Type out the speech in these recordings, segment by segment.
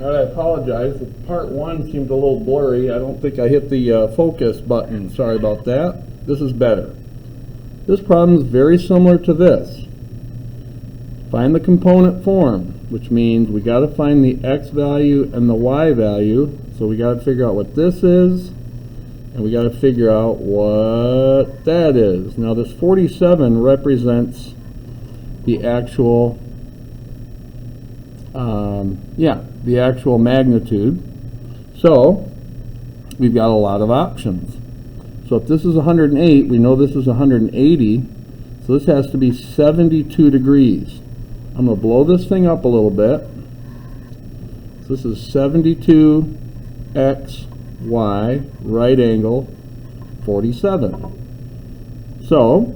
All right, I apologize. Part 1 seemed a little blurry. I don't think I hit the focus button. Sorry about that. This is better. This problem is very similar to this. Find the component form, which means we got to find the x value and the y value. So we got to figure out what this is, and we got to figure out what that is. Now this 47 represents the actual the actual magnitude. So we've got a lot of options. So if this is 108, we know this is 180, so this has to be 72 degrees. I'm going to blow this thing up a little bit. So this is 72 x, y, right angle, 47. So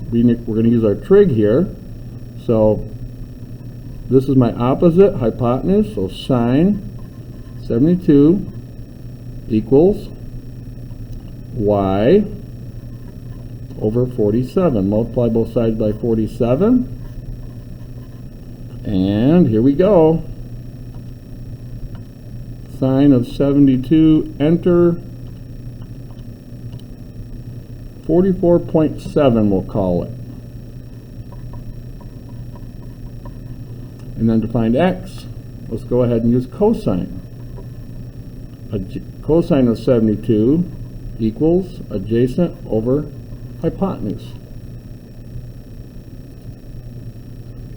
we're going to use our trig here. So this is my opposite, hypotenuse, so sine 72 equals y over 47. Multiply both sides by 47. And here we go. Sine of 72, enter. 44.7 we'll call it. And then to find x, let's go ahead and use cosine. Cosine of 72 equals adjacent over hypotenuse.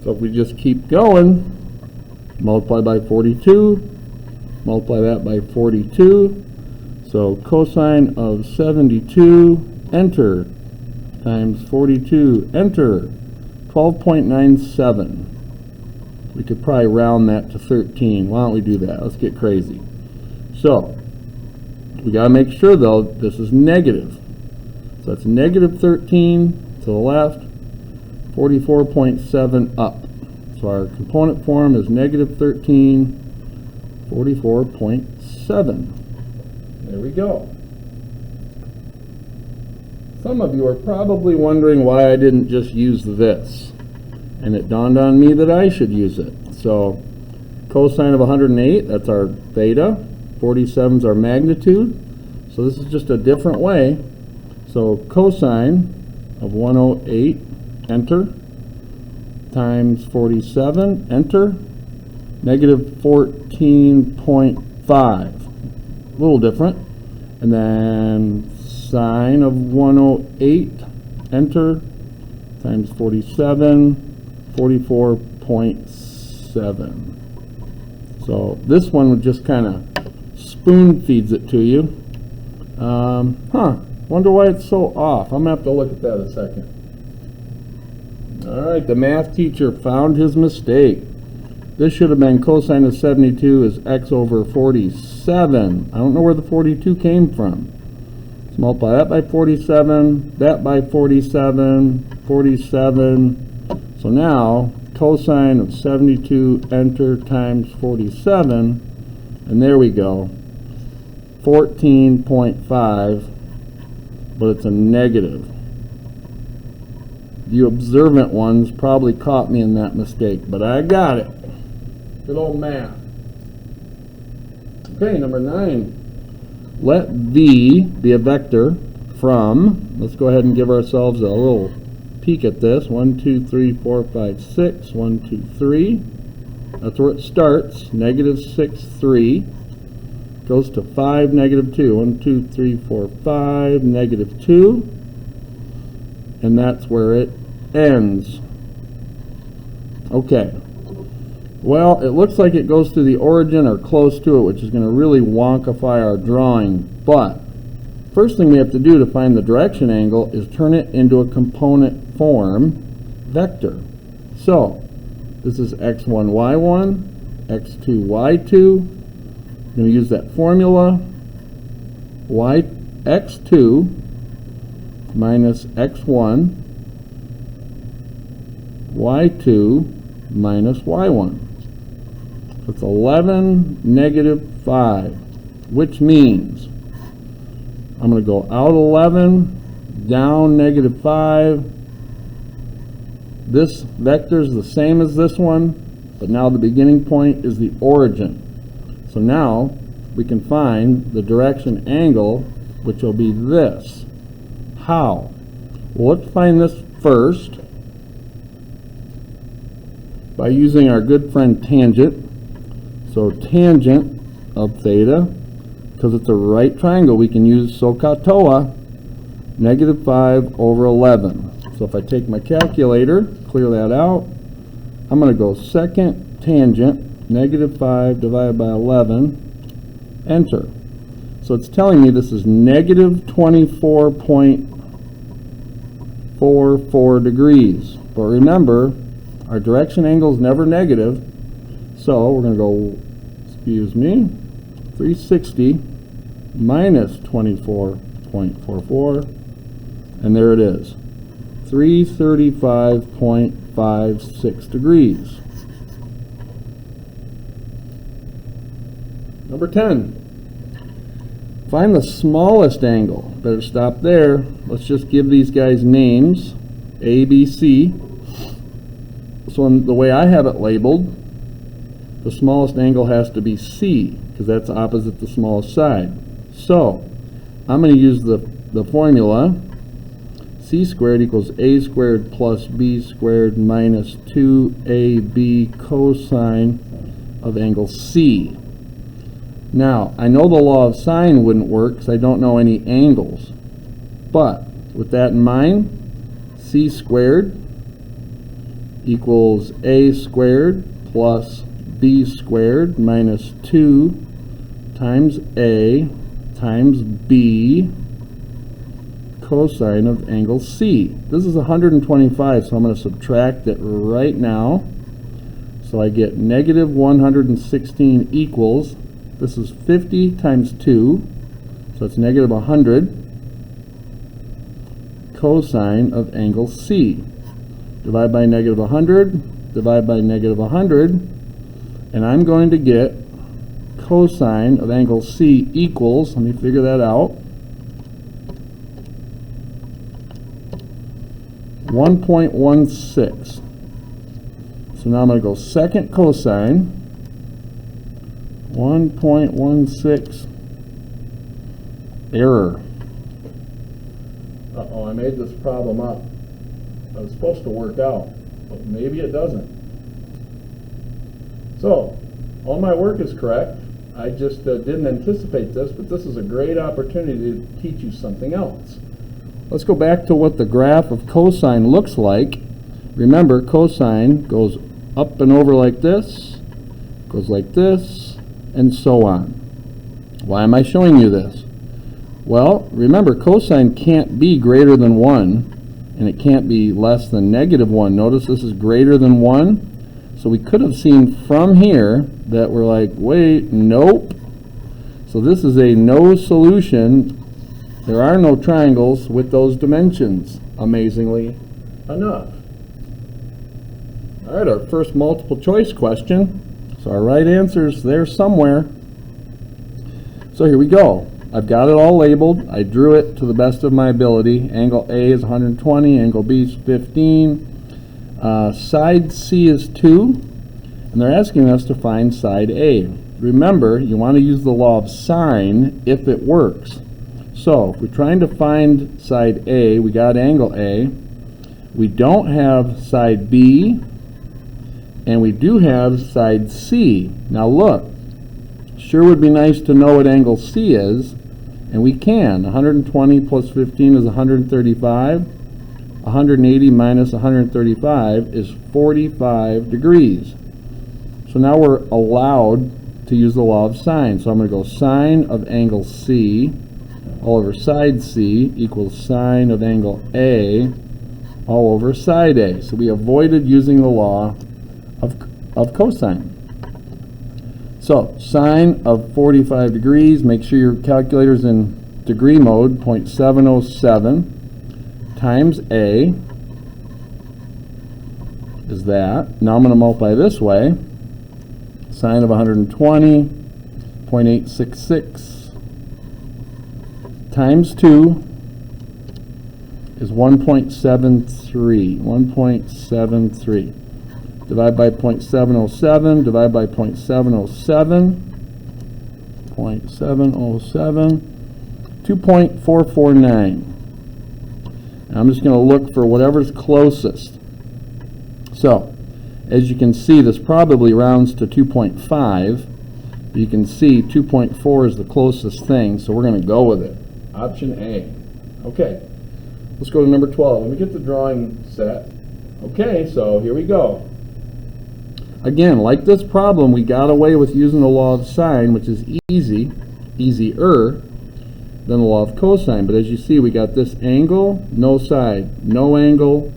So if we just keep going, multiply by 42, multiply that by 42, so cosine of 72, enter, times 42, enter, 12.97. We could probably round that to 13. Why don't we do that? Let's get crazy. So we got to make sure though this is negative. So that's negative 13 to the left, 44.7 up. So our component form is negative 13, 44.7. There we go. Some of you are probably wondering why I didn't just use this. And it dawned on me that I should use it. So cosine of 108, that's our theta. 47 is our magnitude. So this is just a different way. So cosine of 108, enter, times 47, enter, negative 14.5. A little different. And then sine of 108, enter, times 47, 44.7. So this one would just kind of spoon feeds it to you. Wonder why it's so off. I'm going to have to look at that a second. Alright, the math teacher found his mistake. This should have been cosine of 72 is x over 47. I don't know where the 42 came from. Let's multiply that by 47, that by 47, 47. So now, cosine of 72, enter, times 47, and there we go, 14.5, but it's a negative. You observant ones probably caught me in that mistake, but I got it. Good old math. Okay, number 9. Let V be a vector from, let's go ahead and give ourselves a little peek at this. 1, 2, 3, 4, 5, 6. 1, 2, 3. That's where it starts. Negative 6, 3. Goes to 5, negative 2. 1, 2, 3, 4, 5. Negative 2. And that's where it ends. Okay. Well, it looks like it goes to the origin or close to it, which is going to really wonkify our drawing. But first thing we have to do to find the direction angle is turn it into a component form vector. So this is x1, y1, x2, y2. I'm going to use that formula. x2 minus x1, y2 minus y1. So it's 11, negative 5, which means I'm going to go out 11, down negative 5. This vector is the same as this one, but now the beginning point is the origin. So now we can find the direction angle, which will be this. How? Well, let's find this first by using our good friend tangent. So tangent of theta, because it's a right triangle, we can use SOHCAHTOA, -5/11. So if I take my calculator, clear that out, I'm going to go second tangent, -5 divided by 11, enter. So it's telling me this is -24.44 degrees. But remember, our direction angle is never negative, so we're going to go, 360 minus 24.44, and there it is, 335.56 degrees. Number 10. Find the smallest angle. Better stop there. Let's just give these guys names, A, B, C. So in the way I have it labeled, the smallest angle has to be C, because that's opposite the smallest side. So I'm going to use the formula C squared equals A squared plus B squared minus 2AB cosine of angle C. Now, I know the law of sine wouldn't work because I don't know any angles. But with that in mind, C squared equals A squared plus B squared minus 2 times A times B cosine of angle C. This is 125, so I'm going to subtract it right now. So I get -116 equals, this is 50 times 2, so it's -100 cosine of angle C. Divide by -100, divide by -100, and I'm going to get cosine of angle C equals, let me figure that out, 1.16. So now I'm going to go second cosine, 1.16, error. Uh-oh, I made this problem up. It was supposed to work out, but maybe it doesn't. So, all my work is correct. I just didn't anticipate this, but this is a great opportunity to teach you something else. Let's go back to what the graph of cosine looks like. Remember, cosine goes up and over like this, goes like this, and so on. Why am I showing you this? Well, remember, cosine can't be greater than 1, and it can't be less than -1. Notice this is greater than 1. So we could have seen from here that we're like, wait, nope. So this is a no solution. There are no triangles with those dimensions, amazingly enough. All right, our first multiple choice question. So our right answer is there somewhere. So here we go. I've got it all labeled. I drew it to the best of my ability. Angle A is 120, angle B is 15. Side C is 2, and they're asking us to find side A. Remember, you want to use the law of sine if it works. So if we're trying to find side A, we got angle A. We don't have side B, and we do have side C. Now look, sure would be nice to know what angle C is, and we can. 120 plus 15 is 135. 180 minus 135 is 45 degrees. So now we're allowed to use the law of sine. So I'm going to go sine of angle C all over side C equals sine of angle A all over side A. So we avoided using the law of cosine. So sine of 45 degrees, make sure your calculator's in degree mode, 0.707 times A is that. Now I'm going to multiply this way. Sine of 120, 0.866 times 2 is 1.73. 1.73. Divide by 0.707, divide by 0.707, 2.707, 2.449. I'm just going to look for whatever's closest. So, as you can see, this probably rounds to 2.5. But you can see 2.4 is the closest thing, so we're going to go with it. Option A. Okay, let's go to number 12. Let me get the drawing set. Okay, so here we go. Again, like this problem, we got away with using the law of sine, which is easier than the law of cosine. But as you see, we got this angle, no side, no angle,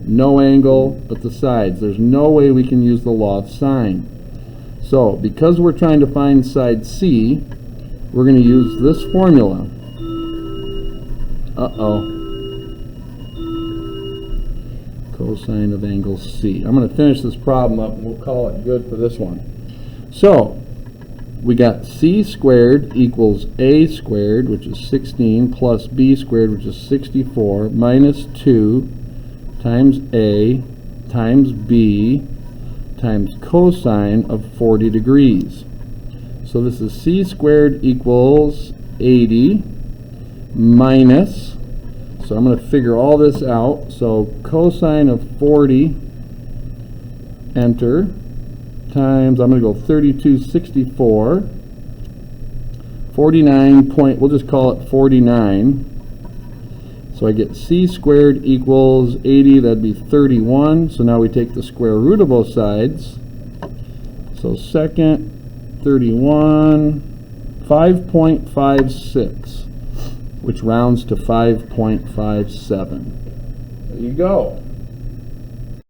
but the sides. There's no way we can use the law of sine. So, because we're trying to find side C, we're going to use this formula. Cosine of angle C. I'm going to finish this problem up and we'll call it good for this one. So, we got C squared equals A squared, which is 16, plus B squared, which is 64, minus 2 times A times B times cosine of 40 degrees. So this is C squared equals 80 minus, so I'm going to figure all this out. So cosine of 40, enter, times, I'm going to go 3264, 49 point, we'll just call it 49. So I get C squared equals 80, that'd be 31. So now we take the square root of both sides. So second, 31, 5.56, which rounds to 5.57. There you go.